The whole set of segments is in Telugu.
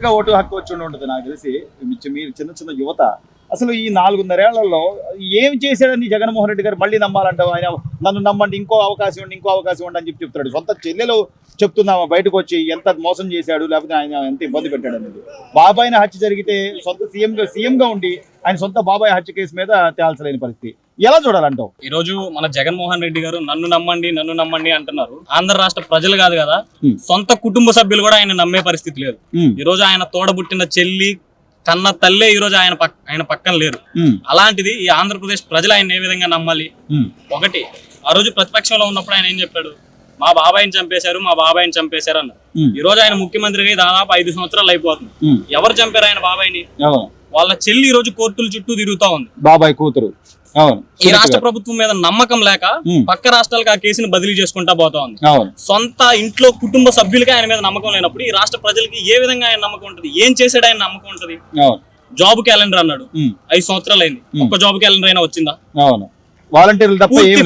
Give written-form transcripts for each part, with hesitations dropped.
ఓటు హక్కు వచ్చి ఉంటుంది నాకు తెలిసి. మీరు చిన్న చిన్న యువత అసలు ఈ 4.5 ఏళ్లలో ఏం చేశాడని జగన్మోహన్ రెడ్డి గారు మళ్ళీ నమ్మాలంటావు? ఆయన నన్ను నమ్మండి, ఇంకో అవకాశం ఇవ్వండి అని చెప్తున్నాడు. సొంత చెల్లెలు చెప్తున్నామా బయటకు వచ్చి ఎంత మోసం చేశాడు, లేకపోతే ఆయన ఎంత ఇబ్బంది పెట్టాడు అనేది. బాబాయిని హత్య జరిగితే సొంత సీఎంగా ఉండి ఆయన సొంత బాబాయ్ హత్య కేసు మీద తేల్చలేని పరిస్థితి ఎలా చూడాలంటావు? ఈ రోజు మన జగన్మోహన్ రెడ్డి గారు నన్ను నమ్మండి అంటున్నారు. ఆంధ్ర రాష్ట్ర ప్రజలు కాదు కదా, సొంత కుటుంబ సభ్యులు కూడా ఆయన నమ్మే పరిస్థితి లేదు. ఈ రోజు ఆయన తోడబుట్టిన చెల్లి కన్న తల్లే ఈ రోజు ఆయన పక్కన లేరు. అలాంటిది ఈ ఆంధ్రప్రదేశ్ ప్రజలు ఆయన ఏ విధంగా నమ్మాలి? ఒకటి, ఆ రోజు ప్రతిపక్షంలో ఉన్నప్పుడు ఆయన ఏం చెప్పాడు? మా బాబాయిని చంపేశారు అన్నారు. ఈ రోజు ఆయన ముఖ్యమంత్రిగా దాదాపు 5 సంవత్సరాలు అయిపోతుంది. ఎవరు చంపారు ఆయన బాబాయిని? వాళ్ళ చెల్లి ఈ రోజు కోర్టుల చుట్టూ తిరుగుతా ఉంది, బాబాయ్ కూతురు. ఈ రాష్ట్ర ప్రభుత్వం మీద నమ్మకం లేక పక్క రాష్ట్రాలకు ఆ కేసును బదిలీ చేసుకుంటా పోతా ఉంది. సొంత ఇంట్లో కుటుంబ సభ్యులకి ఆయన మీద నమ్మకం లేనప్పుడు ఈ రాష్ట్ర ప్రజలకి ఏ విధంగా ఆయన నమ్మకం ఉంటది? ఏం చేశాడు ఆయన నమ్మకం ఉంటది? జాబ్ క్యాలెండర్ అన్నాడు, 5 సంవత్సరాలు అయింది, ఒక్క జాబ్ క్యాలెండర్ అయినా వచ్చిందా?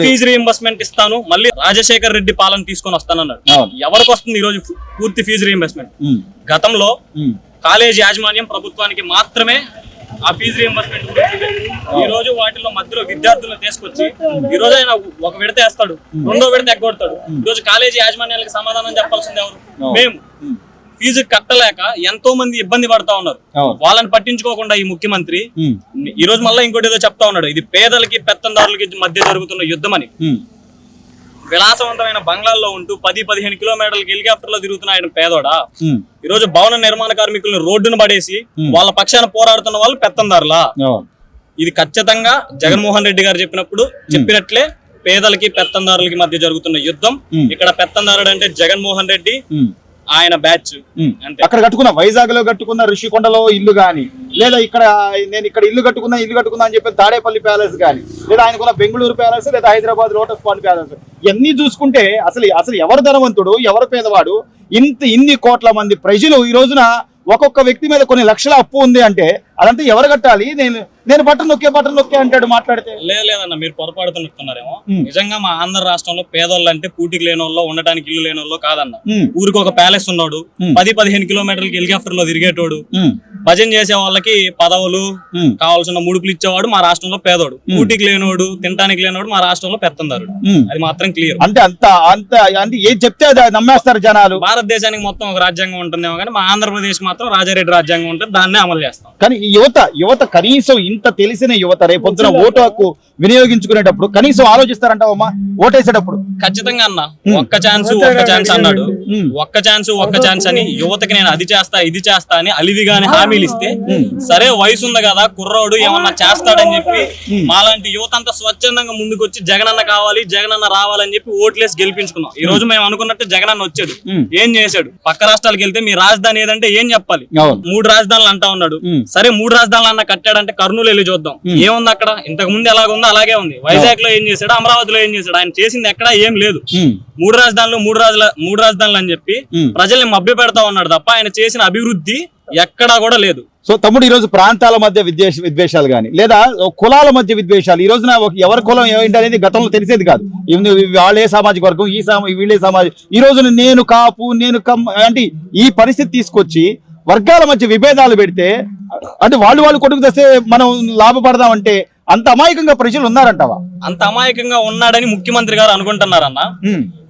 ఫీజు రీఎంబర్స్మెంట్ ఇస్తాను, మళ్ళీ రాజశేఖర్ రెడ్డి పాలన తీసుకొని వస్తానన్నాడు. ఎవరికి వస్తుంది ఈ రోజు పూర్తి ఫీజు రీఎంబర్స్మెంట్? గతంలో కాలేజ్ యాజమాన్యం ప్రభుత్వానికి మాత్రమే ఆ ఫీజు రీఎంబర్స్మెంట్. ఈ రోజు వాటిలో మధ్యలో విద్యార్థులను తీసుకొచ్చి ఈ రోజు ఆయన ఒక విడత వేస్తాడు, రెండో విడత ఎగ్గొడతాడు. ఈ రోజు కాలేజీ యాజమాన్యాలకు సమాధానం చెప్పాల్సింది ఎవరు? మేము. ఫీజు కట్టలేక ఎంతో మంది ఇబ్బంది పడతా ఉన్నారు, వాళ్ళని పట్టించుకోకుండా ఈ ముఖ్యమంత్రి ఈ రోజు మళ్ళీ ఇంకోటి ఏదో చెప్తా ఉన్నాడు, ఇది పేదలకి పెత్తందారులకి మధ్య జరుగుతున్న యుద్ధం అని. విలాసవంతమైన బంగ్లాల్లో ఉంటూ 10-15 కిలోమీటర్లకి హెలికాప్టర్ లో తిరుగుతున్న ఆయన పేదోడా? ఈ రోజు భవన నిర్మాణ కార్మికులను రోడ్డును పడేసి వాళ్ళ పక్షాన పోరాడుతున్న వాళ్ళు పెత్తందారులా? ఇది ఖచ్చితంగా జగన్మోహన్ రెడ్డి గారు చెప్పినట్లే పేదలకి పెత్తందారులకి మధ్య జరుగుతున్న యుద్ధం. ఇక్కడ పెత్తందారుడు అంటే జగన్మోహన్ రెడ్డి, ఆయన బ్యాచ్. అక్కడ కట్టుకున్న వైజాగ్ లో కట్టుకున్న ఋషికొండలో ఇల్లు గాని, లేదా నేను ఇక్కడ ఇల్లు కట్టుకున్నా అని చెప్పి తాడేపల్లి ప్యాలెస్ గాని, లేదా ఆయనకున్న బెంగళూరు ప్యాలెస్, లేదా హైదరాబాద్ లోటస్ పాండ్ ప్యాలెస్, ఇవన్నీ చూసుకుంటే అసలు ఎవరు ధనవంతుడు, ఎవరు పేదవాడు? ఇన్ని కోట్ల మంది ప్రజలు ఈ రోజున ఒక్కొక్క వ్యక్తి మీద కొన్ని లక్షల అప్పు ఉంది అంటే అదంతా ఎవరు కట్టాలి? నేను బటన్ నొక్కే అంటాడు మాట్లాడితే. లేదన్న, మీరు పొరపాడుతున్నారేమో. నిజంగా మా ఆంధ్ర రాష్ట్రంలో పేదోళ్ళు అంటే కూటికి లేని వాళ్ళు, ఉండటానికి ఇల్లు లేని వాళ్ళు కాదన్న. ఊరికి ఒక ప్యాలెస్ ఉన్నాడు, 10-15 కిలోమీటర్లకి హెలికాప్టర్ లో తిరిగేటోడు, భజన చేసే వాళ్ళకి పదవులు కావాల్సిన ముడుపులు ఇచ్చేవాడు మా రాష్ట్రంలో పేదోడు. కూటికి లేనోడు, తినడానికి లేనోడు మా రాష్ట్రంలో పెత్తందారుడు. అది మాత్రం క్లియర్. అంటే ఏం చెప్తే నమ్మేస్తారు జనాలు. భారతదేశానికి మొత్తం ఒక రాజ్యాంగం ఉంటుందేమో కానీ మా ఆంధ్రప్రదేశ్ మాత్రం రాజారెడ్డి రాజ్యాంగం ఉంటుంది, దాన్నే అమలు చేస్తాం. కానీ ఈ యువత కనీసం ఇంత తెలిసిన యువత రేపొద్దున ఓటు హక్కు వినియోగించుకునేటప్పుడు కనీసం ఆలోచిస్తారంటావమ్మా ఓటేసేటప్పుడు? ఖచ్చితంగా అన్న. ఒక్క ఛాన్స్ అన్నాడు, ఒక్క ఛాన్స్ అని యువతకి నేను అది చేస్తా ఇది చేస్తా అని అలివిగానే హామీలు ఇస్తే, సరే వయసు ఉంది కదా కుర్రోడు ఏమన్నా చేస్తాడని చెప్పి మాలాంటి యువత అంతా స్వచ్ఛందంగా ముందుకు వచ్చి జగనన్న కావాలి, జగనన్న రావాలని చెప్పి ఓట్లేసి గెలిపించుకున్నాం. ఈ రోజు మేము అనుకున్నట్టు జగనన్న వచ్చాడు, ఏం చేశాడు? పక్క రాష్ట్రాలకు వెళ్తే మీ రాజధాని ఏదంటే ఏం చెప్పాలి? 3 రాజధానులు అంటా ఉన్నాడు. సరే 3 రాజధానులు అన్న కట్టాడంటే కర్నూలు వెళ్ళి చూద్దాం ఏముంది అక్కడ. ఇంతకు ముందు ఎలాగుందో అలాగే ఉంది. వైజాగ్ లో ఏం చేశాడు, అమరావతిలో ఏం చేశాడు? ఆయన చేసింది ఎక్కడా ఏం లేదు. 3 రాజధానులు అని చెప్పి ప్రజల్ని మభ్య పెడతా ఉన్నాడు తప్ప ఆయన చేసిన అభివృద్ధి ఎక్కడా కూడా లేదు. సో తమ్ముడు, ఈ రోజు ప్రాంతాల మధ్య విద్వేషాలు కానీ, లేదా కులాల మధ్య విద్వేషాలు, ఈ రోజున ఎవరి కులం ఏంటి అనేది గతంలో తెలిసేది కాదు. వాళ్ళే సామాజిక వర్గం, వీళ్ళే సామాజిక, ఈ రోజున నేను కాపు నేను అంటే ఈ పరిస్థితి తీసుకొచ్చి వర్గాల మధ్య విభేదాలు పెడితే, అంటే వాళ్ళు కొడుకు తెస్తే మనం లాభపడదామంటే అంత అమాయకంగా ప్రజలు ఉన్నారంటావా? అంత అమాయకంగా ఉన్నాడని ముఖ్యమంత్రి గారు అనుకుంటున్నారన్న.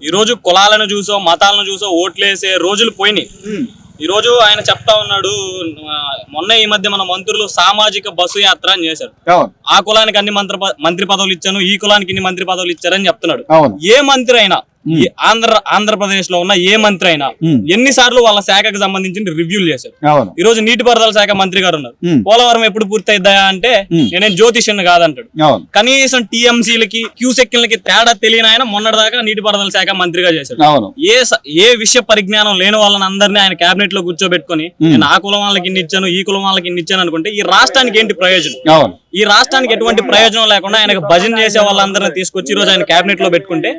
ఈ రోజు కులాలను చూసో మతాలను చూసో ఓట్లేసే రోజులు పోయినాయి. ఈ రోజు ఆయన చెప్తా ఉన్నాడు, మొన్న ఈ మధ్య మన మంత్రులు సామాజిక బస్సు యాత్ర అని చేశారు. ఆ కులానికి అన్ని మంత్రి పదవులు ఇచ్చాను, ఈ కులానికి ఇన్ని మంత్రి పదవులు ఇచ్చారని చెప్తున్నాడు. ఏ మంత్రి అయినా, ఆంధ్రప్రదేశ్ లో ఉన్న ఏ మంత్రి అయినా ఎన్నిసార్లు వాళ్ళ శాఖకు సంబంధించి రివ్యూలు చేశారు. ఈ రోజు నీటిపారుదల శాఖ మంత్రి గారు ఉన్నారు, పోలవరం ఎప్పుడు పూర్తి అయిద్దా అంటే నేనేం జ్యోతిష్యుని కాదంటాడు. కనీసం టీఎంసీలకి క్యూసెక్లకి తేడా తెలియని ఆయన మొన్నటిదాకా నీటిపారుదల శాఖ మంత్రిగా చేశాడు. ఏ విషయ పరిజ్ఞానం లేని వాళ్ళని అందరినీ ఆయన కేబినెట్ లో కూర్చోబెట్టుకుని నేను ఆ కులం వాళ్ళకి ఇన్ని ఇచ్చాను, ఈ కులం వాళ్ళకి ఇన్ని ఇచ్చాను అనుకుంటే ఈ రాష్ట్రానికి ఏంటి ప్రయోజనం? ఈ రాష్ట్రానికి ఎటువంటి ప్రయోజనం లేకుండా ఆయనకు భజన చేసే వాళ్ళందరినీ తీసుకొచ్చి ఈ రోజు ఆయన కేబినెట్ లో పెట్టుకుంటే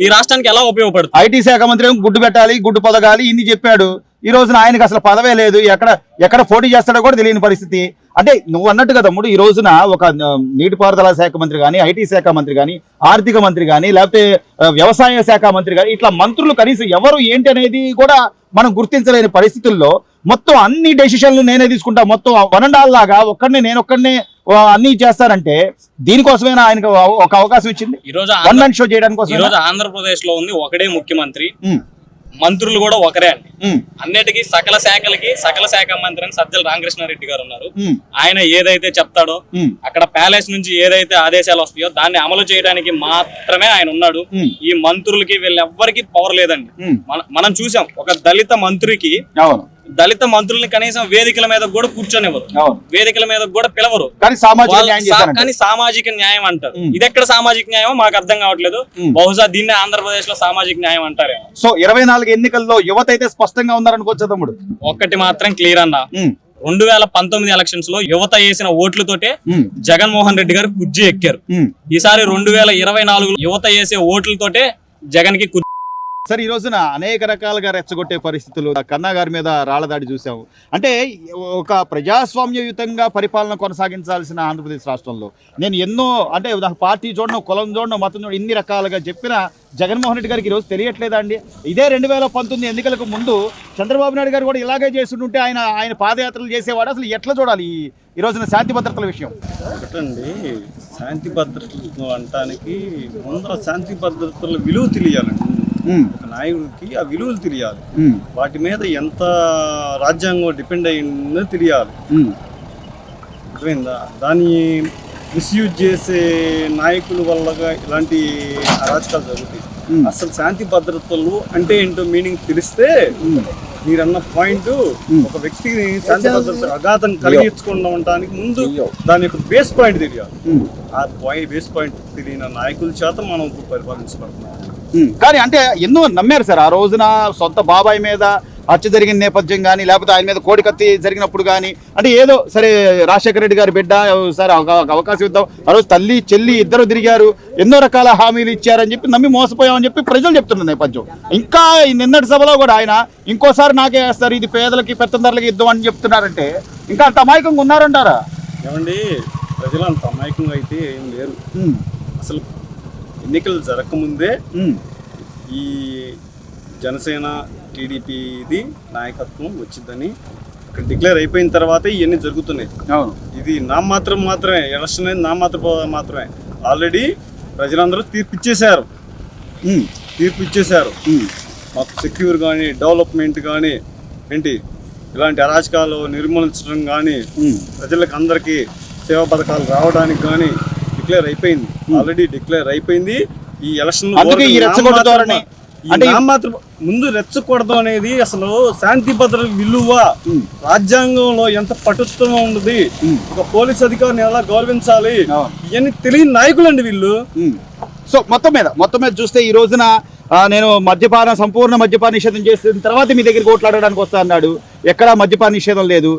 ఈ రాష్ట్రానికి ఎలా ఉపయోగపడుతుంది? ఐటీ శాఖ మంత్రి గుడ్డు పెట్టాలి, గుడ్డు పొదగాలి, ఇన్ని చెప్పాడు. ఈ రోజున ఆయనకు అసలు పదవే లేదు, ఎక్కడ పోటీ చేస్తాడో కూడా తెలియని పరిస్థితి. అంటే నువ్వు అన్నట్టుగా తమ్ముడు, ఈ రోజున ఒక నీటిపారుదల శాఖ మంత్రి కానీ, ఐటీ శాఖ మంత్రి కానీ, ఆర్థిక మంత్రి కానీ, లేకపోతే వ్యవసాయ శాఖ మంత్రి కానీ, ఇట్లా మంత్రులు కనీసం ఎవరు ఏంటి అనేది కూడా మనం గుర్తించలేని పరిస్థితుల్లో మొత్తం అన్ని డెసిషన్లు నేనే తీసుకుంటా, మొత్తం 1.5 లాగా నేను ఒక్కడినే అన్ని చేస్తానంటే దీనికోసమైనా ఆయనకు ఒక అవకాశం ఇచ్చింది ఈ రోజు వన్ మ్యాన్ షో చేయడానికి కోసం. ఈ రోజు ఆంధ్రప్రదేశ్ లో ఉంది ఒకడే ముఖ్యమంత్రి, మంత్రులు కూడా ఒకరే అండి. అన్నిటికీ సకల శాఖ మంత్రి అని సజ్జల రామకృష్ణారెడ్డి గారు ఉన్నారు. ఆయన ఏదైతే చెప్తాడో అక్కడ ప్యాలెస్ నుంచి ఏదైతే ఆదేశాలు వస్తాయో దాన్ని అమలు చేయడానికి మాత్రమే ఆయన ఉన్నాడు. ఈ మంత్రులకి వీళ్ళెవ్వరికి పవర్ లేదండి. మనం చూసాం ఒక దళిత మంత్రుల్ని కనీసం వేదికల మీద కూడా కూర్చొనివ్వరు, వేదికల మీద కూడా పిలవరు, కానీ సామాజిక న్యాయం అంటారు. ఇది ఎక్కడ సామాజిక న్యాయం మాకు అర్థం కావట్లేదు. బహుశా దీన్ని ఆంధ్రప్రదేశ్ లో సామాజిక న్యాయం అంటారేమో. సో 24 ఎన్నికల్లో యువత అయితే స్పష్టంగా ఉన్నారనుకోవచ్చు తమ్ముడు. ఒక్కటి మాత్రం క్లియర్ అన్న, 2019 ఎలక్షన్స్ లో యువత వేసిన ఓట్లతోటే జగన్మోహన్ రెడ్డి గారు కుర్చీ ఎక్కారు. ఈసారి 2024 యువత వేసే ఓట్లతోటే జగన్ కి సార్, ఈ రోజున అనేక రకాలుగా రెచ్చగొట్టే పరిస్థితులు, కన్నా గారి మీద రాళ్లదాడి చూసాము. అంటే ఒక ప్రజాస్వామ్యయుతంగా పరిపాలన కొనసాగించాల్సిన ఆంధ్రప్రదేశ్ రాష్ట్రంలో నేను ఎన్నో, అంటే నాకు పార్టీ చూడడం, కులం చూడడం, మతం చూడడం, ఇన్ని రకాలుగా చెప్పిన జగన్మోహన్ రెడ్డి గారికి ఈరోజు తెలియట్లేదా అండి? ఇదే 2019 ఎన్నికలకు ముందు చంద్రబాబు నాయుడు గారు కూడా ఇలాగే చేస్తుంటే ఆయన పాదయాత్రలు చేసేవాడు. అసలు ఎట్లా చూడాలి ఈ రోజున శాంతి భద్రతల విషయం? ఒకటండి, శాంతి భద్రతలు అంటానికి ముందర శాంతి భద్రతల విలువ తెలియాలండి. ఒక నాయకుడికి ఆ విలువలు తెలియాలి, వాటి మీద ఎంత రాజ్యాంగం డిపెండ్ అయిందో తెలియాలి. అర్థమైందా? దాన్ని మిస్యూజ్ చేసే నాయకుల వల్లగా ఇలాంటి అరాచకాలు జరుగుతాయి. అసలు శాంతి భద్రతలు అంటే ఏంటో మీనింగ్ తెలిస్తే మీరన్న పాయింట్, ఒక వ్యక్తిని శాంతి భద్రత అఘాతం కలిగించకుండా ఉండడానికి ముందు దాని యొక్క బేస్ పాయింట్ తెలియాలి. ఆ బేస్ పాయింట్ తెలియని నాయకుల చేత మనం పరిపాలించబడుతున్నాం. కానీ అంటే ఎన్నో నమ్మారు సార్. ఆ రోజున సొంత బాబాయ్ మీద హత్య జరిగిన నేపథ్యం కానీ, లేకపోతే ఆయన మీద కోడికత్తి జరిగినప్పుడు కానీ, అంటే ఏదో సరే రాజశేఖర రెడ్డి గారి బిడ్డ సరే అవకాశం ఇద్దాం, ఆ రోజు తల్లి చెల్లి ఇద్దరు తిరిగారు, ఎన్నో రకాల హామీలు ఇచ్చారని చెప్పి నమ్మి మోసపోయామని చెప్పి ప్రజలు చెప్తున్న నేపథ్యం. ఇంకా నిన్నటి సభలో కూడా ఆయన ఇంకోసారి నాకే వేస్తారు, ఇది పేదలకి పెత్తందారులకి యుద్ధం అని చెప్తున్నారంటే ఇంకా అంత అమాయకంగా ఉన్నారంటారా? ఏమండి, ప్రజలు అంత అమాయకంగా అయితే ఏం లేరు. అసలు ఎన్నికలు జరగకముందే ఈ జనసేన టీడీపీది నాయకత్వం వచ్చిందని ఇక్కడ డిక్లేర్ అయిపోయిన తర్వాత ఇవన్నీ జరుగుతున్నాయి. ఇది మాత్రమే ఎలక్షన్ అనేది మాత్రమే. ఆల్రెడీ ప్రజలందరూ తీర్పు ఇచ్చేశారు. మాకు సెక్యూర్ కానీ, డెవలప్మెంట్ కానీ, ఏంటి ఇలాంటి అరాచకాలు నిర్మూలించడం కానీ, ప్రజలకు అందరికీ సేవా పథకాలు రావడానికి కానీ ఆల్రెడీ డిక్లేర్ అయిపోయింది. ఈ ఎలక్షన్ మాత్రం ముందు రెచ్చకూడదు అనేది అసలు శాంతి భద్రత విలువ రాజ్యాంగంలో ఎంత పటుత్వంగా ఉన్నది, ఒక పోలీస్ అధికారిని ఎలా గౌరవించాలి, ఇవన్నీ తెలియని నాయకులండి వీళ్ళు. సో మొత్తం మీద చూస్తే ఈ రోజున నేను సంపూర్ణ మద్యపాన నిషేధం చేసిన తర్వాత మీ దగ్గరికి ఓట్లాడడానికి వస్తా అన్నాడు. ఎక్కడా మద్యపాన నిషేధం లేదు.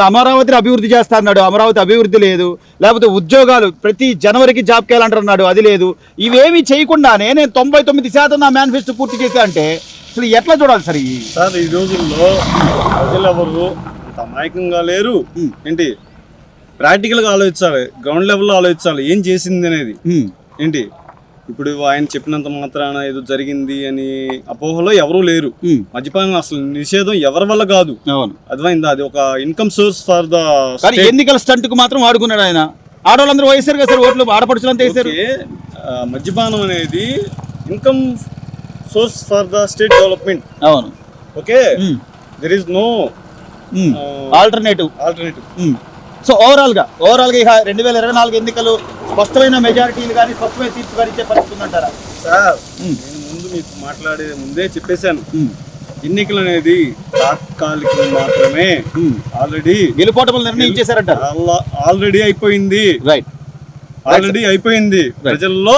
అమరావతిని అభివృద్ధి చేస్తా అన్నాడు, అమరావతి అభివృద్ధి లేదు. లేకపోతే ఉద్యోగాలు ప్రతి జనవరికి జాబ్ క్యాలెండర్ అది లేదు. ఇవేమీ చేయకుండానే నేను 99% నా మేనిఫెస్టో పూర్తి చేశా అంటే అసలు ఎట్లా చూడాలి సార్? ఈ రోజుల్లో ప్రజలు ఎవరు అంత అమాయకంగా లేరు. ఏంటి ప్రాక్టికల్గా ఆలోచించాలి, గ్రౌండ్ లెవెల్లో ఆలోచించాలి ఏం చేసింది అనేది. ఏంటి ఇప్పుడు ఆయన చెప్పినంత మాత్రాన ఏదో జరిగింది అని అపోహలో ఎవరూ లేరు. మద్యపానం అసలు నిషేధం ఎవరి వల్ల కాదు, అర్థమైందా? అది ఒక ఇన్కమ్ సోర్స్ ఫర్ ద ఎన్నికల స్టంట్ కు మాత్రం వాడుకున్నాడు ఆయన. ఆడవాళ్ళందరూ వేసారు కదా సార్ ఓట్లు, ఆడపడుచులంతా వేసారు. మద్యపానం అనేది income source for the state development. అవును, okay, there is no alternative. So overall గా ఇక 2024 ఎన్నికలు స్పష్టమైన మెజారిటీలు కానీ స్పష్టమైన తీర్పు కానీ ఇచ్చే పరిస్థితి ఉందంటారా సార్? నేను ముందు మీకు మాట్లాడే ముందే చెప్పేశాను, ఎన్నికలు అనేది తాత్కాలికం మాత్రమే. ఆల్రెడీ గెలుపోటములు నిర్ణయించేశారంట. ఆల్రెడీ అయిపోయింది. రైట్, ఆల్రెడీ అయిపోయింది. ప్రజల్లో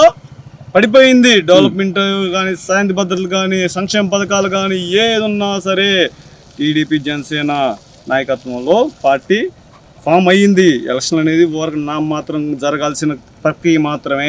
పడిపోయింది. డెవలప్మెంట్ కానీ, శాంతి భద్రతలు కానీ, సంక్షేమ పథకాలు కానీ ఏదున్నా సరే టీడీపీ జనసేన నాయకత్వంలో పార్టీ ఫామ్ అయ్యింది. ఎలక్షన్ అనేది మాత్రం జరగాల్సిన ప్రక్రియ మాత్రమే.